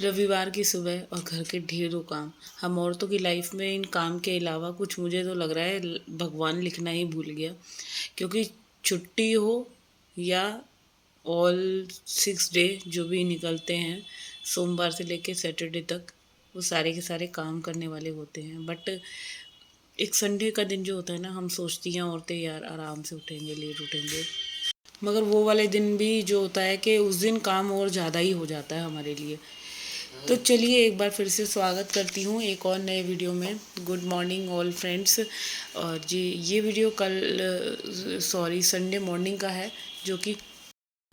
रविवार की सुबह और घर के ढेरों काम। हम औरतों की लाइफ में इन काम के अलावा कुछ मुझे तो लग रहा है भगवान लिखना ही भूल गया, क्योंकि छुट्टी हो या ऑल 6 डे जो भी निकलते हैं, सोमवार से लेके सैटरडे तक वो सारे के सारे काम करने वाले होते हैं। बट एक संडे का दिन जो होता है ना, हम सोचती हैं औरतें यार आराम से उठेंगे, लेट उठेंगे, मगर वो वाले दिन भी जो होता है कि उस दिन काम और ज़्यादा ही हो जाता है हमारे लिए। तो चलिए एक बार फिर से स्वागत करती हूँ एक और नए वीडियो में। Good morning all friends. और जी ये वीडियो कल संडे मॉर्निंग का है, जो कि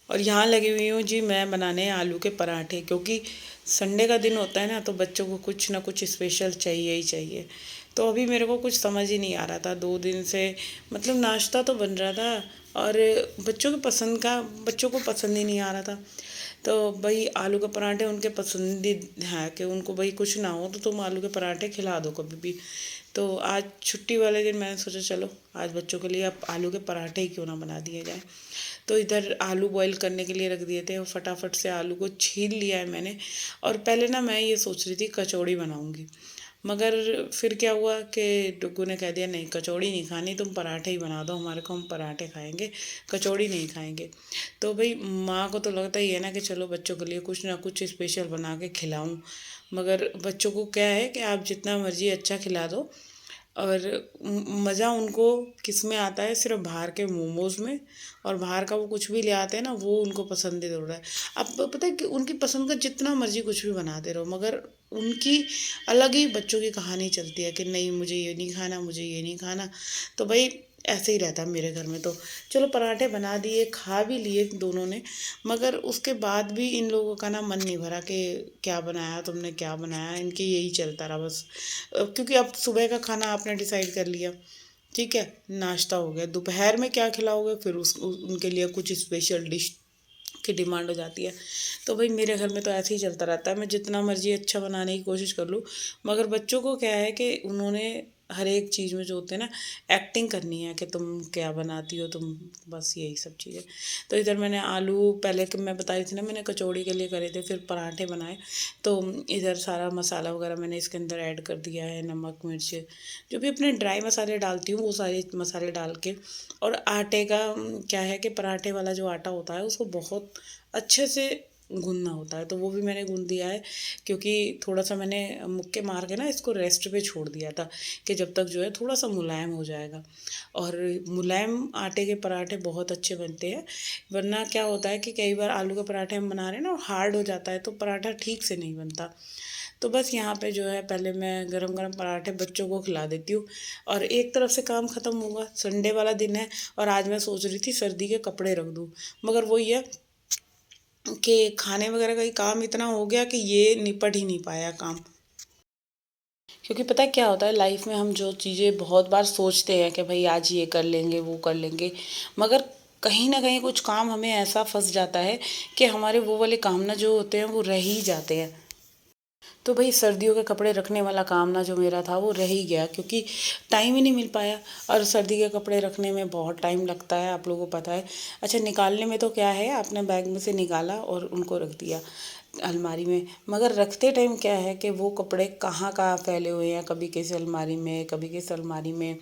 और यहाँ लगी हुई हूँ जी मैं बनाने आलू के पराठे, क्योंकि संडे का दिन होता है ना, तो बच्चों को कुछ ना कुछ स्पेशल चाहिए ही चाहिए। तो अभी मेरे को कुछ समझ ही नहीं आ रहा था 2 दिन से, मतलब नाश्ता तो बन रहा था और बच्चों को पसंद ही नहीं आ रहा था। तो भाई आलू के पराठे उनके पसंदीदा है कि उनको भाई कुछ ना हो तो तुम आलू के पराठे खिला दो कभी भी। तो आज छुट्टी वाले दिन मैंने सोचा चलो आज बच्चों के लिए अब आलू के पराठे ही क्यों ना बना दिए जाए। तो इधर आलू बॉईल करने के लिए रख दिए थे और फटाफट से आलू को छील लिया है मैंने। और पहले ना मैं ये सोच रही थी कचौड़ी बनाऊंगी, मगर फिर क्या हुआ कि डुग्गू ने कह दिया नहीं कचौड़ी नहीं खानी, तुम पराठे ही बना दो हमारे को, हम पराठे खाएंगे, कचौड़ी नहीं खाएंगे। तो भाई माँ को तो लगता ही है ना कि चलो बच्चों के लिए कुछ ना कुछ स्पेशल बना के खिलाऊं, मगर बच्चों को क्या है कि आप जितना मर्जी अच्छा खिला दो, और मज़ा उनको किस में आता है, सिर्फ बाहर के मोमोज़ में। और बाहर का वो कुछ भी ले आते हैं ना, वो उनको पसंद ही ज़रूर है। अब पता है कि उनकी पसंद का जितना मर्जी कुछ भी बनाते रहो, मगर उनकी अलग ही बच्चों की कहानी चलती है कि नहीं मुझे ये नहीं खाना, मुझे ये नहीं खाना। तो भाई ऐसे ही रहता है मेरे घर में। तो चलो पराठे बना दिए, खा भी लिए दोनों ने, मगर उसके बाद भी इन लोगों का ना मन नहीं भरा कि क्या बनाया तुमने, क्या बनाया, इनकी यही चलता रहा बस। क्योंकि अब सुबह का खाना आपने डिसाइड कर लिया, ठीक है, नाश्ता हो गया, दोपहर में क्या खिलाओगे, फिर उनके लिए कुछ स्पेशल डिश की डिमांड हो जाती है। तो भाई मेरे घर में तो ऐसे ही चलता रहता है, मैं जितना मर्जी अच्छा बनाने की कोशिश कर लूँ, मगर बच्चों को क्या है कि उन्होंने हर एक चीज़ में जो होते हैं ना एक्टिंग करनी है कि तुम क्या बनाती हो तुम, बस यही सब चीज़ें। तो इधर मैंने आलू पहले कि मैं बता रही थी ना, मैंने कचौड़ी के लिए करे थे, फिर पराठे बनाए। तो इधर सारा मसाला वगैरह मैंने इसके अंदर ऐड कर दिया है, नमक मिर्च जो भी अपने ड्राई मसाले डालती हूँ वो सारे मसाले डाल के। और आटे का क्या है कि पराठे वाला जो आटा होता है उसको बहुत अच्छे से गूंदना होता है, तो वो भी मैंने गूंद दिया है। क्योंकि थोड़ा सा मैंने मुक्के मार के ना इसको रेस्ट पे छोड़ दिया था कि जब तक जो है थोड़ा सा मुलायम हो जाएगा। और मुलायम आटे के पराठे बहुत अच्छे बनते हैं, वरना क्या होता है कि कई बार आलू के पराठे हम बना रहे हैं ना, हार्ड हो जाता है तो पराठा ठीक से नहीं बनता। तो बस यहाँ पे जो है पहले मैं गरम गरम पराठे बच्चों को खिला देती हूँ, और एक तरफ से काम ख़त्म होगा, संडे वाला दिन है। और आज मैं सोच रही थी सर्दी के कपड़े रख दूँ, मगर वही है कि खाने वगैरह का ही काम इतना हो गया कि ये निपट ही नहीं पाया काम। क्योंकि पता है क्या होता है लाइफ में, हम जो चीज़ें बहुत बार सोचते हैं कि भाई आज ये कर लेंगे वो कर लेंगे, मगर कहीं ना कहीं कुछ काम हमें ऐसा फंस जाता है कि हमारे वो वाले काम ना जो होते हैं वो रह ही जाते हैं। तो भाई सर्दियों के कपड़े रखने वाला काम ना जो मेरा था वो रह ही गया, क्योंकि टाइम ही नहीं मिल पाया। और सर्दी के कपड़े रखने में बहुत टाइम लगता है, आप लोगों को पता है। अच्छा निकालने में तो क्या है, आपने बैग में से निकाला और उनको रख दिया अलमारी में, मगर रखते टाइम क्या है कि वो कपड़े कहाँ कहाँ फैले हुए हैं, कभी किस अलमारी में कभी किस अलमारी में।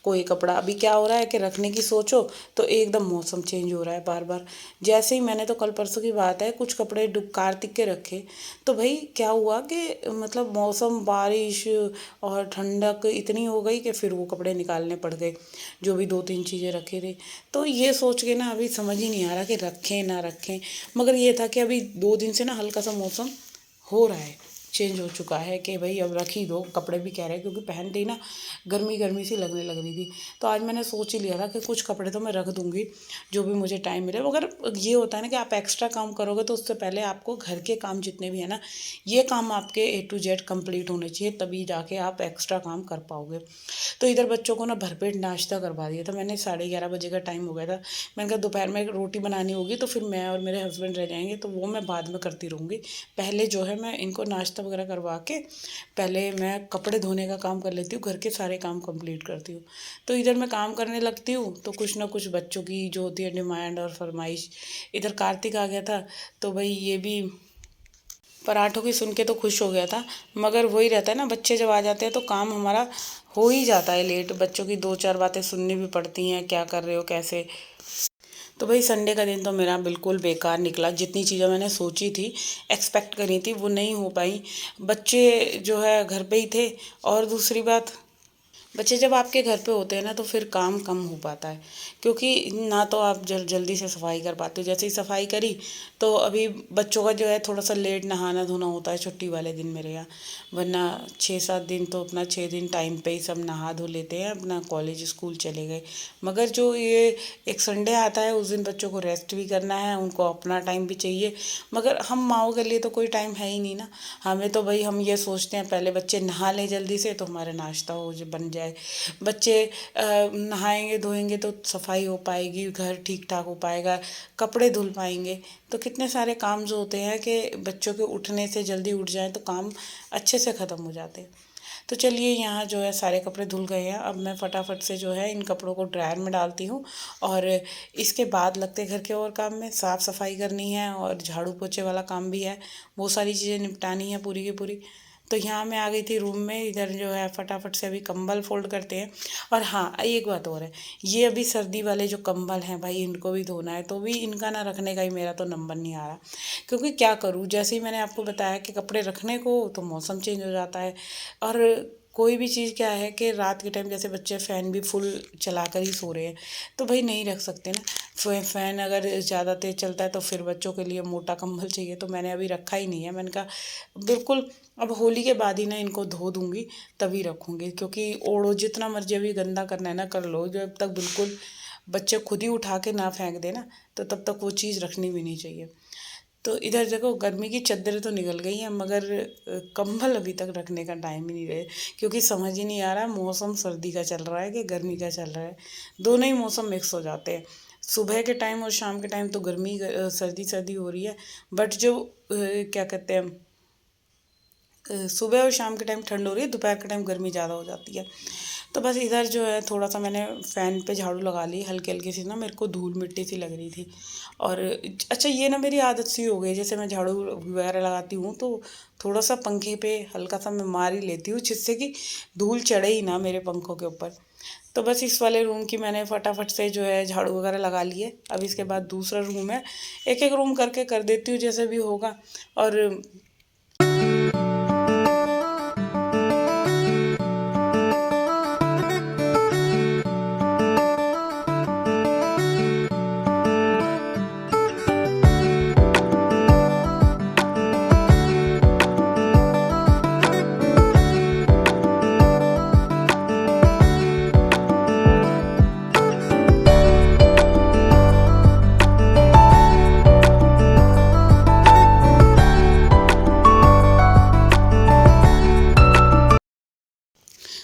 कोई कपड़ा अभी क्या हो रहा है कि रखने की सोचो तो एकदम मौसम चेंज हो रहा है बार बार। जैसे ही मैंने तो कल परसों की बात है कुछ कपड़े कार्तिक के रखे, तो भाई क्या हुआ कि मतलब मौसम बारिश और ठंडक इतनी हो गई कि फिर वो कपड़े निकालने पड़ गए, जो भी 2-3 चीज़ें रखे थे। तो ये सोच के ना अभी समझ ही नहीं आ रहा कि रखें ना रखें, मगर ये था कि अभी 2 दिन से ना हल्का सा मौसम हो रहा है, चेंज हो चुका है कि भाई अब रख ही दो, कपड़े भी कह रहे हैं क्योंकि पहनते ही ना गर्मी गर्मी सी लगने लग रही थी। तो आज मैंने सोच ही लिया था कि कुछ कपड़े तो मैं रख दूंगी जो भी मुझे टाइम मिले, मगर ये होता है ना कि आप एक्स्ट्रा काम करोगे तो उससे पहले आपको घर के काम जितने भी है ना, ये काम आपके A to Z कंप्लीट होने चाहिए, तभी जाके आप एक्स्ट्रा काम कर पाओगे। तो इधर बच्चों को ना भरपेट नाश्ता करवा दिया था मैंने, 11:30 बजे का टाइम हो गया था। मैंने कहा दोपहर में रोटी बनानी होगी तो फिर मैं और मेरे हस्बैंड रह जाएंगे, तो वो मैं बाद में करती रहूँगी। पहले जो है मैं इनको नाश्ता वगैरह करवा के पहले मैं कपड़े धोने का काम कर लेती हूँ, घर के सारे काम कंप्लीट करती हूँ। तो इधर मैं काम करने लगती हूँ तो कुछ ना कुछ बच्चों की जो होती है डिमांड और फरमाइश, इधर कार्तिक आ गया था तो भाई ये भी पराठों की सुन के तो खुश हो गया था, मगर वही रहता है ना, बच्चे जब आ जाते हैं तो काम हमारा हो ही जाता है लेट। बच्चों की 2-4 बातें सुननी भी पड़ती हैं, क्या कर रहे हो, कैसे। तो भाई संडे का दिन तो मेरा बिल्कुल बेकार निकला। जितनी चीज़ें मैंने सोची थी, एक्सपेक्ट करी थी, वो नहीं हो पाई। बच्चे जो है घर पे ही थे, और दूसरी बात, बच्चे जब आपके घर पे होते हैं ना तो फिर काम कम हो पाता है, क्योंकि ना तो आप जल्दी से सफाई कर पाते हो। जैसे ही सफाई करी तो अभी बच्चों का जो है थोड़ा सा लेट नहाना धोना होता है छुट्टी वाले दिन मेरे यहाँ। वरना 6-7 दिन तो अपना 6 दिन टाइम पे ही सब नहा धो लेते हैं, अपना कॉलेज स्कूल चले गए। मगर जो ये एक संडे आता है, उस दिन बच्चों को रेस्ट भी करना है, उनको अपना टाइम भी चाहिए। मगर हम माओ के लिए तो कोई टाइम है ही नहीं ना। हमें तो भाई हम ये सोचते हैं पहले बच्चे नहा लें जल्दी से तो हमारा नाश्ता बन जाए। बच्चे नहाएंगे धोएंगे तो सफाई हो पाएगी, घर ठीक ठाक हो पाएगा, कपड़े धुल पाएंगे। तो कितने सारे काम जो होते हैं कि बच्चों के उठने से जल्दी उठ जाएं तो काम अच्छे से ख़त्म हो जाते हैं। तो चलिए, यहाँ जो है सारे कपड़े धुल गए हैं। अब मैं फटाफट से जो है इन कपड़ों को ड्रायर में डालती हूँ, और इसके बाद लगते हैं घर के और काम में। साफ़ सफाई करनी है और झाड़ू पोछे वाला काम भी है, वो सारी चीज़ें निपटानी है पूरी की पूरी। तो यहाँ मैं आ गई थी रूम में। इधर जो है फटाफट से अभी कंबल फोल्ड करते हैं। और हाँ, एक बात और है, ये अभी सर्दी वाले जो कंबल हैं भाई, इनको भी धोना है। तो भी इनका ना रखने का ही मेरा तो नंबर नहीं आ रहा, क्योंकि क्या करूँ, जैसे ही मैंने आपको बताया कि कपड़े रखने को तो मौसम चेंज हो जाता है। और कोई भी चीज़ क्या है कि रात के टाइम जैसे बच्चे फ़ैन भी फुल चला कर ही सो रहे हैं, तो भाई नहीं रख सकते ना। फ़ैन अगर ज़्यादा तेज़ चलता है तो फिर बच्चों के लिए मोटा कंबल चाहिए। तो मैंने अभी रखा ही नहीं है। मैंने कहा बिल्कुल अब होली के बाद ही ना इनको धो दूँगी, तभी रखूँगी। क्योंकि ओढ़ो, जितना मर्जी अभी गंदा करना है ना कर लो, जब तक बिल्कुल बच्चे खुद ही उठा के ना फेंक देना, तो तब तक वो चीज़ रखनी भी नहीं चाहिए। तो इधर देखो, गर्मी की चद्दरें तो निकल गई हैं, मगर कंबल अभी तक रखने का टाइम ही नहीं रहे। क्योंकि समझ ही नहीं आ रहा मौसम सर्दी का चल रहा है कि गर्मी का चल रहा है। दोनों ही मौसम मिक्स हो जाते हैं। सुबह के टाइम और शाम के टाइम तो गर्मी सर्दी सर्दी हो रही है, बट जो क्या कहते हैं, सुबह और शाम के टाइम ठंड हो रही है, दोपहर के टाइम गर्मी ज़्यादा हो जाती है। तो बस इधर जो है थोड़ा सा मैंने फ़ैन पे झाड़ू लगा ली, हल्की हल्की सी ना, मेरे को धूल मिट्टी सी लग रही थी। और अच्छा, ये ना मेरी आदत सी हो गई, जैसे मैं झाड़ू वगैरह लगाती हूँ तो थोड़ा सा पंखे पे हल्का सा मैं मार ही लेती हूँ, जिससे कि धूल चढ़े ही ना मेरे पंखों के ऊपर। तो बस इस वाले रूम की मैंने फटाफट से जो है झाड़ू वगैरह लगा ली है। अब इसके बाद दूसरा रूम है, एक एक रूम करके कर देती हूँ जैसे भी होगा। और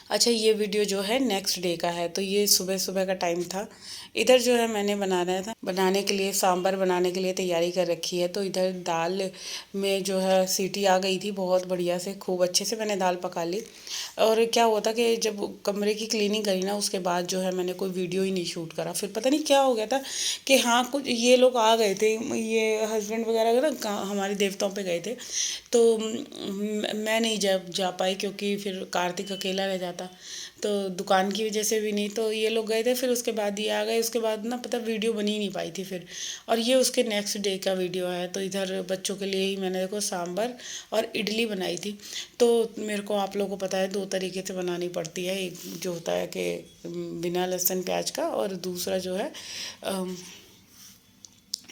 अच्छा, ये वीडियो जो है नेक्स्ट डे का है। तो ये सुबह सुबह का टाइम था। इधर जो है मैंने बनाने के लिए, सांभर बनाने के लिए तैयारी कर रखी है। तो इधर दाल में जो है सीटी आ गई थी बहुत बढ़िया से, खूब अच्छे से मैंने दाल पका ली। और क्या हुआ था कि जब कमरे की क्लीनिंग करी ना, उसके बाद जो है मैंने कोई वीडियो ही नहीं शूट करा। फिर पता नहीं क्या हो गया था कि हाँ, कुछ ये लोग आ गए थे, ये हस्बैंड वगैरह ना हमारे देवताओं पे गए थे। तो मैं नहीं जा पाई, क्योंकि फिर कार्तिक अकेला रह जाता। तो दुकान की वजह से भी नहीं, तो ये लोग गए थे, फिर उसके बाद ये आ गए। उसके बाद ना पता वीडियो बन ही नहीं पाई थी फिर। और ये उसके नेक्स्ट डे का वीडियो है। तो इधर बच्चों के लिए ही मैंने देखो सांभर और इडली बनाई थी। तो मेरे को, आप लोगों को पता है, 2 तरीके से बनानी पड़ती है। एक जो होता है कि बिना लहसुन प्याज का, और दूसरा जो है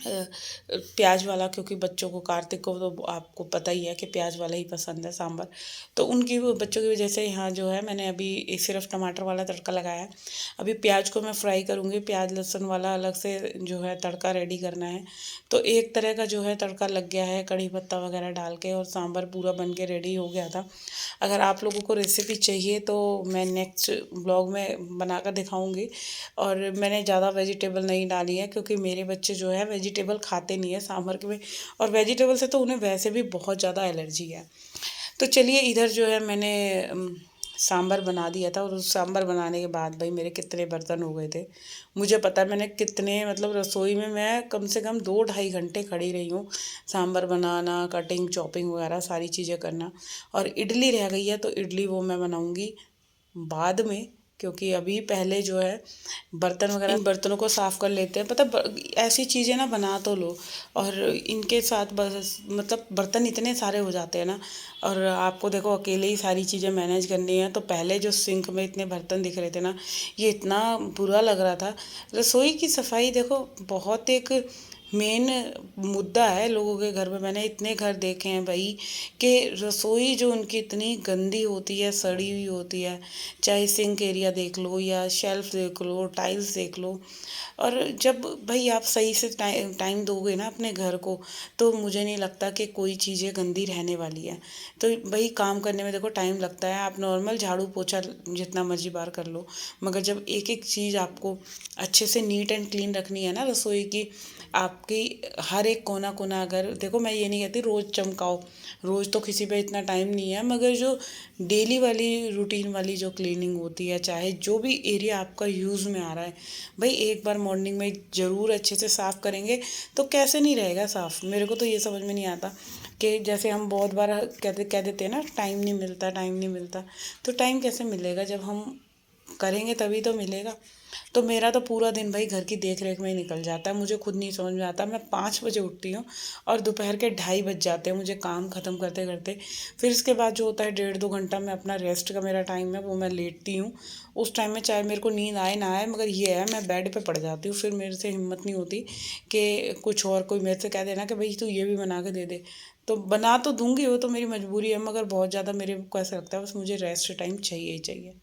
प्याज वाला। क्योंकि बच्चों को, कार्तिक को तो आपको पता ही है कि प्याज वाला ही पसंद है सांभर। तो उनकी बच्चों की वजह से यहाँ जो है मैंने अभी सिर्फ टमाटर वाला तड़का लगाया है। अभी प्याज को मैं फ्राई करूँगी, प्याज लहसुन वाला अलग से जो है तड़का रेडी करना है। तो एक तरह का जो है तड़का लग गया है कड़ी पत्ता वगैरह डाल के, और सांभर पूरा बन के रेडी हो गया था। अगर आप लोगों को रेसिपी चाहिए तो मैं नेक्स्ट ब्लॉग में बनाकर दिखाऊंगी। और मैंने ज़्यादा वेजिटेबल नहीं डाली है, क्योंकि मेरे बच्चे जो है वेजिटेबल खाते नहीं है सांभर के में। और वेजिटेबल से तो उन्हें वैसे भी बहुत ज़्यादा एलर्जी है। तो चलिए, इधर जो है मैंने सांभर बना दिया था, और उस सांभर बनाने के बाद भाई मेरे कितने बर्तन हो गए थे। मुझे पता है मैंने कितने, मतलब रसोई में मैं कम से कम 2 ढाई घंटे खड़ी रही हूँ। सांभर बनाना, कटिंग चॉपिंग वगैरह सारी चीज़ें करना। और इडली रह गई है, तो इडली वो मैं बनाऊँगी बाद में, क्योंकि अभी पहले जो है बर्तन वगैरह, इन बर्तनों को साफ़ कर लेते हैं। पता ऐसी चीज़ें ना बना तो लो, और इनके साथ बस मतलब बर्तन इतने सारे हो जाते हैं ना। और आपको देखो अकेले ही सारी चीज़ें मैनेज करनी है, तो पहले जो सिंक में इतने बर्तन दिख रहे थे ना, ये इतना बुरा लग रहा था। रसोई की सफाई देखो बहुत एक मेन मुद्दा है लोगों के घर में। मैंने इतने घर देखे हैं भाई कि रसोई जो उनकी इतनी गंदी होती है, सड़ी हुई होती है। चाहे सिंक एरिया देख लो, या शेल्फ देख लो, टाइल्स देख लो। और जब भाई आप सही से टाइम दोगे ना अपने घर को, तो मुझे नहीं लगता कि कोई चीज़ें गंदी रहने वाली है। तो भाई काम करने में देखो टाइम लगता है, आप नॉर्मल झाड़ू पोछा जितना मर्जी बार कर लो, मगर जब एक एक चीज़ आपको अच्छे से नीट एंड क्लीन रखनी है ना रसोई की, आपकी हर एक कोना कोना, अगर देखो मैं ये नहीं कहती रोज़ चमकाओ, रोज़ तो किसी पे इतना टाइम नहीं है, मगर जो डेली वाली रूटीन वाली जो क्लीनिंग होती है, चाहे जो भी एरिया आपका यूज़ में आ रहा है, भाई एक बार मॉर्निंग में ज़रूर अच्छे से साफ़ करेंगे तो कैसे नहीं रहेगा साफ़। मेरे को तो ये समझ में नहीं आता कि जैसे हम बहुत बार कह देते हैं ना, टाइम नहीं मिलता, टाइम नहीं मिलता। तो टाइम कैसे मिलेगा, जब हम करेंगे तभी तो मिलेगा। तो मेरा तो पूरा दिन भाई घर की देख रेख में ही निकल जाता है। मुझे खुद नहीं समझ में आता, मैं 5 बजे उठती हूँ और दोपहर के 2:30 बज जाते हैं मुझे काम ख़त्म करते करते। फिर इसके बाद जो होता है 1.5 2 घंटा मैं अपना रेस्ट का मेरा टाइम है, वो मैं लेटती हूँ। उस टाइम में चाहे मेरे को नींद आए ना आए, मगर ये है मैं बेड पे पड़ जाती हूँ। फिर मेरे से हिम्मत नहीं होती कि कुछ और कोई मेरे से कह देना कि भाई तू ये भी बना के दे दे। तो बना तो दूंगी, वो तो मेरी मजबूरी है, मगर बहुत ज़्यादा मेरे को ऐसा लगता है बस मुझे रेस्ट टाइम चाहिए ही चाहिए।